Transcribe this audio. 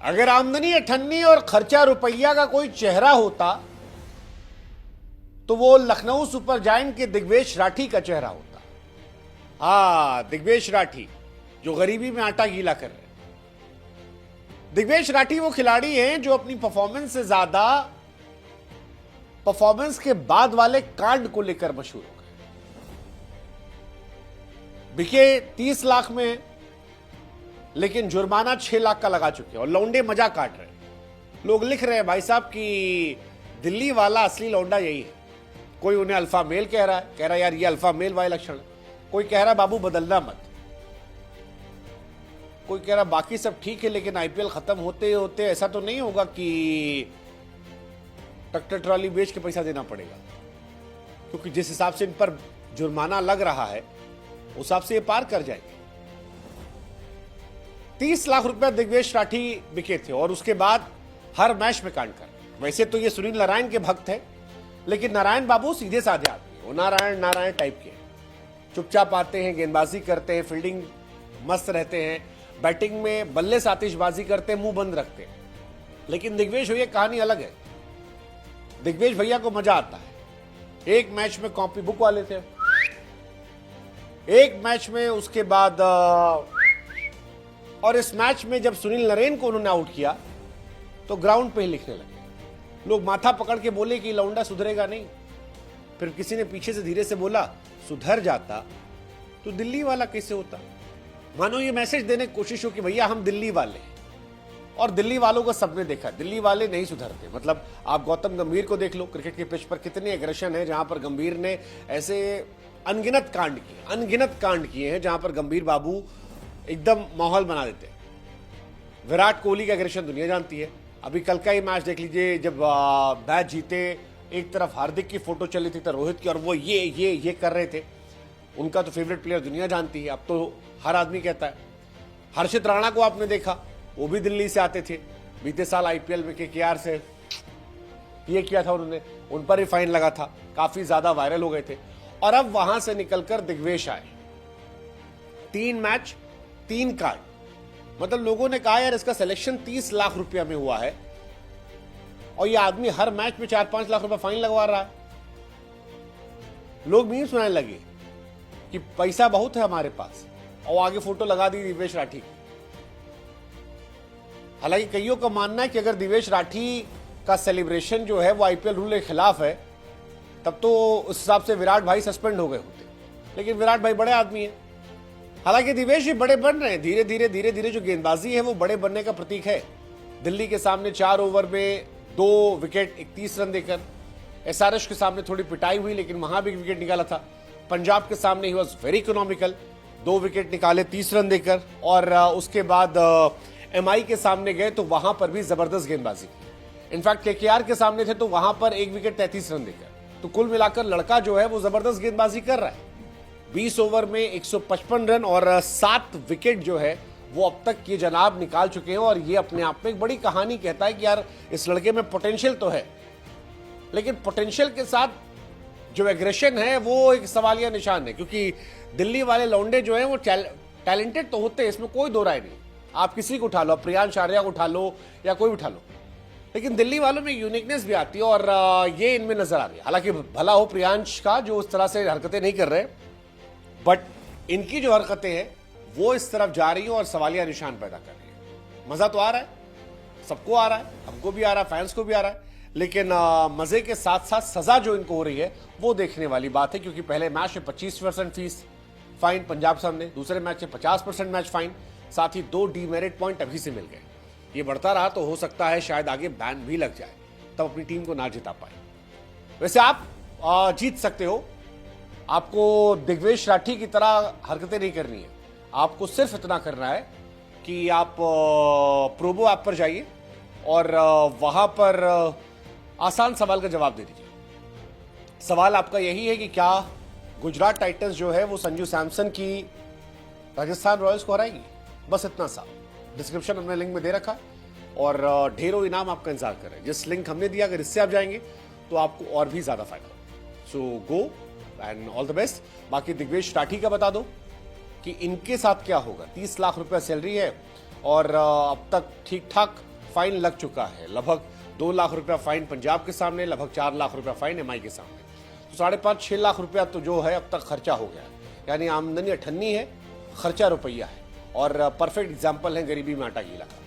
अगर आमदनी अठन्नी और खर्चा रुपया का कोई चेहरा होता तो वो लखनऊ सुपर जायंट के दिग्वेश राठी का चेहरा होता। दिग्वेश राठी जो गरीबी में आटा गीला कर रहे हैं। दिग्वेश राठी वो खिलाड़ी हैं जो अपनी परफॉर्मेंस से ज्यादा परफॉर्मेंस के बाद वाले कांड को लेकर मशहूर हो गए। बिके 30 लाख में, लेकिन जुर्माना 6 लाख का लगा चुके हैं और लौंडे मजा काट रहे हैं। लोग लिख रहे हैं भाई साहब कि दिल्ली वाला असली लौंडा यही है। कोई उन्हें अल्फा मेल कह रहा है, यार ये अल्फा मेल वाले लक्षण है। कोई कह रहा है बाबू बदलना मत। कोई कह रहा बाकी सब ठीक है, लेकिन आईपीएल खत्म होते होते ऐसा तो नहीं होगा कि ट्रैक्टर ट्रॉली बेच के पैसा देना पड़ेगा, क्योंकि जिस हिसाब से इन पर जुर्माना लग रहा है उस हिसाब से ये पार कर जाएंगे। 30 लाख रुपए दिग्वेश राठी बिके थे और उसके बाद हर मैच में कांड कर। वैसे तो ये सुनील नारायण के भक्त है, लेकिन नारायण बाबू सीधे साधे आदमी है। वो नारायण टाइप के चुपचाप आते हैं, गेंदबाजी करते हैं, फील्डिंग मस्त रहते हैं, बैटिंग में बल्ले से आतिशबाजी करते हैं, मुंह बंद रखते हैं। लेकिन दिग्वेश भैया कहानी अलग है। दिग्वेश भैया को मजा आता है। एक मैच में कॉपी बुक वाले थे, एक मैच में उसके बाद और इस मैच में जब सुनील नरेन को उन्होंने आउट किया तो ग्राउंड पे ही लिखने लगे। लोग माथा पकड़ के बोले कि लौंडा सुधरेगा नहीं। फिर किसी ने पीछे से धीरे से बोला सुधर जाता तो दिल्ली वाला कैसे होता। मानो ये मैसेज देने की कोशिश हो कि भैया हम दिल्ली वाले हैं, और दिल्ली वालों को सबने देखा, दिल्ली वाले नहीं सुधरते। मतलब आप गौतम गंभीर को देख लो, क्रिकेट के पिच पर कितनी एग्रेशन है, जहां पर गंभीर ने ऐसे अनगिनत कांड किए हैं, जहां पर गंभीर बाबू एकदम माहौल बना देते हैं। विराट कोहली का एग्रेशन दुनिया जानती है। अभी कल का ही मैच देख लीजिए, जब मैच जीते, एक तरफ हार्दिक की फोटो चली थी तो रोहित की, और वो ये कर रहे थे। उनका तो फेवरेट प्लेयर दुनिया जानती है, अब तो हर आदमी कहता है। हर्षित राणा को आपने देखा, वो भी दिल्ली से आते थे। बीते साल आईपीएल में केकेआर से ये किया था उन्होंने, उन पर ही फाइन लगा था, काफी ज्यादा वायरल हो गए थे। और अब वहां से निकलकर दिग्वेश आए, 3 मैच 3 कार्ड। मतलब लोगों ने कहा यार इसका सिलेक्शन 30 लाख रुपया में हुआ है और ये आदमी हर मैच में 4-5 लाख रुपया फाइन लगवा रहा है। लोग मीम सुनाने लगे कि पैसा बहुत है हमारे पास, और आगे फोटो लगा दी दिग्वेश राठी की। हालांकि कईयों का मानना है कि अगर दिग्वेश राठी का सेलिब्रेशन जो है वो आईपीएल रूल के खिलाफ है, तब तो उस हिसाब से विराट भाई सस्पेंड हो गए होते। लेकिन विराट भाई बड़े आदमी है। हालांकि दिग्वेश भी बड़े बन रहे हैं, धीरे धीरे जो गेंदबाजी है वो बड़े बनने का प्रतीक है। दिल्ली के सामने 4 ओवर में 2 विकेट 31 रन देकर, एसआरएच के सामने थोड़ी पिटाई हुई लेकिन वहां भी विकेट निकाला था। पंजाब के सामने he was very economical, 2 wicket निकाले 30 रन देकर। और उसके बाद एमआई के सामने गए तो वहां पर भी जबरदस्त गेंदबाजी की। इनफैक्ट केकेआर के सामने थे तो वहां पर 1 विकेट 33 रन देकर। तो कुल मिलाकर लड़का जो है वो जबरदस्त गेंदबाजी कर रहा है। 20 ओवर में 155 रन और 7 विकेट जो है वो अब तक ये जनाब निकाल चुके हैं। और ये अपने आप में एक बड़ी कहानी कहता है कि यार इस लड़के में पोटेंशियल तो है, लेकिन पोटेंशियल के साथ जो एग्रेशन है वो एक सवालिया निशान है। क्योंकि दिल्ली वाले लौंडे जो हैं वो टैलेंटेड तो होते हैं, इसमें कोई दो राय नहीं। आप किसी को उठा लो, प्रियांश आर्या को उठा लो या कोई उठा लो, लेकिन दिल्ली वालों में यूनिकनेस भी आती है और ये इनमें नजर आ रही है। हालांकि भला हो प्रियांश का जो उस तरह से हरकतें नहीं कर रहे, बट इनकी जो हरकतें हैं वो इस तरफ जा रही है और सवालिया निशान पैदा कर रही है। मजा तो आ रहा है, सबको आ रहा है, हमको भी आ रहा है, फैंस को भी आ रहा है, लेकिन मजे के साथ साथ सजा जो इनको हो रही है वो देखने वाली बात है। क्योंकि पहले मैच में 25% फीस फाइन पंजाब सामने, दूसरे मैच में 50% मैच फाइन, साथ ही 2 डीमेरिट पॉइंट अभी से मिल गए। ये बढ़ता रहा तो हो सकता है शायद आगे बैन भी लग जाए, तब अपनी टीम को ना जिता पाए। वैसे आप जीत सकते हो, आपको दिग्वेश राठी की तरह हरकतें नहीं करनी है। आपको सिर्फ इतना करना है कि आप प्रोबो ऐप पर जाइए और वहां पर आसान सवाल का जवाब दे दीजिए। सवाल आपका यही है कि क्या गुजरात टाइटंस जो है वो संजू सैमसन की राजस्थान रॉयल्स को हराएगी। बस इतना सा। डिस्क्रिप्शन हमने लिंक में दे रखा और ढेरों इनाम आपका इंतजार कर रहे हैं। जिस लिंक हमने दिया, अगर इससे आप जाएंगे तो आपको और भी ज्यादा फायदा होगा। So go and all the best. बाकी दिग्वेश राठी का बता दो कि इनके साथ क्या होगा। 30 लाख रुपया सैलरी है और अब तक ठीक ठाक फाइन लग चुका है। लगभग 2 लाख रुपया फाइन पंजाब के सामने, लगभग 4 लाख रुपया फाइन एमआई के सामने। तो 5.5-6 लाख रुपया तो जो है अब तक खर्चा हो गया है। यानी आमदनी 98 है, खर्चा रुपया है। और परफेक्ट एग्जाम्पल है गरीबी में आटा गीला का।